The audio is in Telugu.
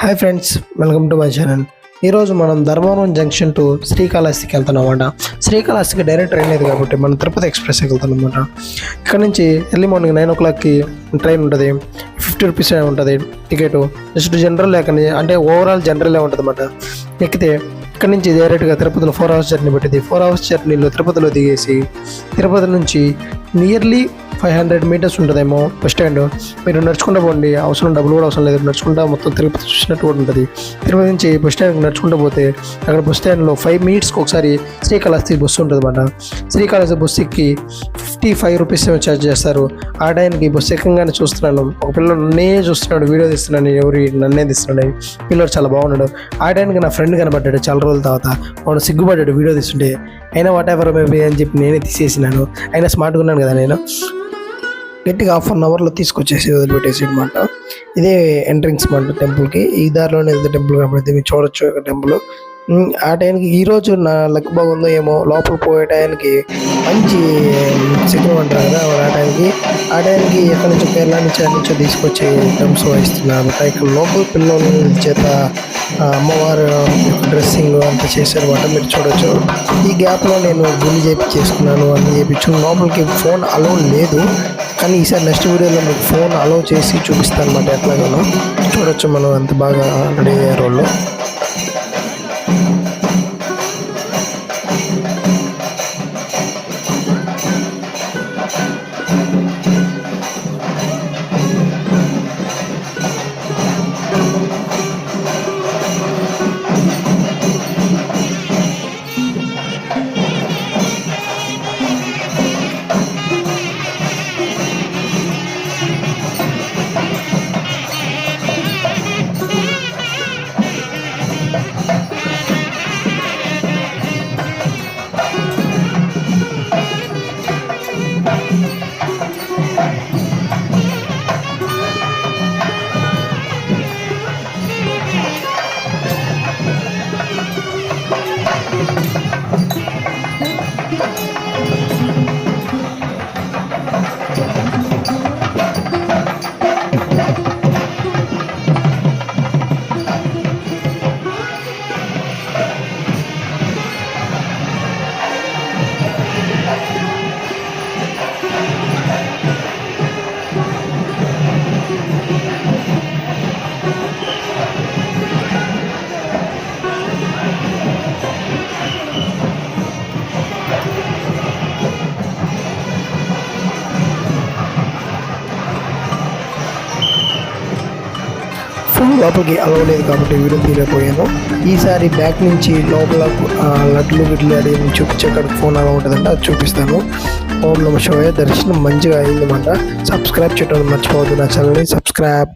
Hi friends, welcome to my channel. ఈరోజు మనం ధర్మవరం జంక్షన్ టు శ్రీకాళహస్తికి వెళ్తున్నాం అనమాట. శ్రీకాళహస్తికి డైరెక్ట్ ట్రైన్ లేదు కాబట్టి మనం తిరుపతి ఎక్స్ప్రెస్కి వెళ్తాం అనమాట. ఇక్కడ నుంచి ఎర్లీ మార్నింగ్ 9 o'clockకి ట్రైన్ ఉంటుంది. 50 rupees ఉంటుంది టికెట్. జస్ట్ జనరల్ లేకని అంటే ఓవరాల్ జనరలే ఉంటుంది అనమాట. ఎక్కితే ఇక్కడ నుంచి డైరెక్ట్గా తిరుపతిలో 4 hours జర్నీ పెట్టింది. 4 hours జర్నీలో తిరుపతిలో దిగేసి తిరుపతి నుంచి నియర్లీ 500 meters ఉంటుందేమో బస్ స్టాండ్. మీరు నడుచుకుంటూ పోండి, అవసరం డబ్బులు కూడా అవసరం లేదు. నడుచుకుంటా మొత్తం తిరుపతి చూసినట్టు కూడా ఉంటుంది. తిరుపతి నుంచి బస్ స్టాండ్కి నడుచుకుంటూ పోతే అక్కడ బస్ స్టాండ్లో 5 minutesకి ఒకసారి శ్రీకాళహస్తి బస్సు ఉంటుంది అన్నమాట. శ్రీకాళహస్తి బస్సు ఎక్కి 55 rupees ఛార్జ్ చేస్తారు. ఆ టైంకి బస్సు ఎక్కగానే చూస్తున్నాను, ఒక పిల్లలు నన్నే చూస్తున్నాడు, వీడియో తీస్తున్నాను, నన్నే తీస్తున్నాడు. పిల్లడు చాలా బాగున్నాడు. ఆ టైంకి నా ఫ్రెండ్ కనబడ్డాడు చాలా రోజుల తర్వాత. వాడు సిగ్గుపడ్డాడు వీడియో తీస్తుంటే. అయినా వాట్ ఎవర్ మేబీ అని చెప్పి నేనే తీసేసినాను. అయినా స్మార్ట్గా ఉన్నాను కదా నేను. గట్టిగా 1/2 తీసుకొచ్చేసి వదిలిపెట్టేసి అనమాట. ఇదే ఎంట్రింగ్స్ అనమాట టెంపుల్కి. ఈ దారిలోనే టెంపుల్ కనబడితే మీరు చూడొచ్చు ఇక్కడ టెంపుల్. ఆ టైంకి ఈరోజు నా లక్ బాగుందో ఏమో, లోపల పోయే టైంకి మంచి సిగ్నల్ అంటారు కదా, ఆ టైంకి ఎక్కడి నుంచో కేరళ నుంచి అన్ని నుంచో తీసుకొచ్చి డ్రమ్స్ వాయిస్తున్నారు అనమాట. ఇక్కడ లోకల్ పిల్లల చేత అమ్మవారు డ్రెస్సింగ్ అంతా చేశారు అనమాట. మీరు చూడొచ్చు. ఈ గ్యాప్లో నేను గుండె చేసుకున్నాను, అన్ని చేయించు. లోపలికి ఫోన్ అలౌ లేదు, కానీ ఈసారి నెక్స్ట్ వీడియోలో మీకు ఫోన్ అలౌ చేసి చూపిస్తాను అనమాట. ఎట్లాగానో చూడొచ్చు మనం అంత బాగా రెడీ అయ్యే రోల్లో. లోపలికి అలవలేదు కాబట్టి వీడియో తీయలేకపోయాను. ఈసారి బ్యాక్ నుంచి లోపల లడ్లు గిడ్లు అది చూపించే అక్కడికి ఫోన్ అలా ఉంటుందంట, అది చూపిస్తాను. ఓం నమః శివాయ. దర్శనం మంచిగా అయిందన్నమాట. సబ్స్క్రైబ్ చేయడం మర్చిపోవద్దు నా ఛానల్ని. సబ్స్క్రైబ్.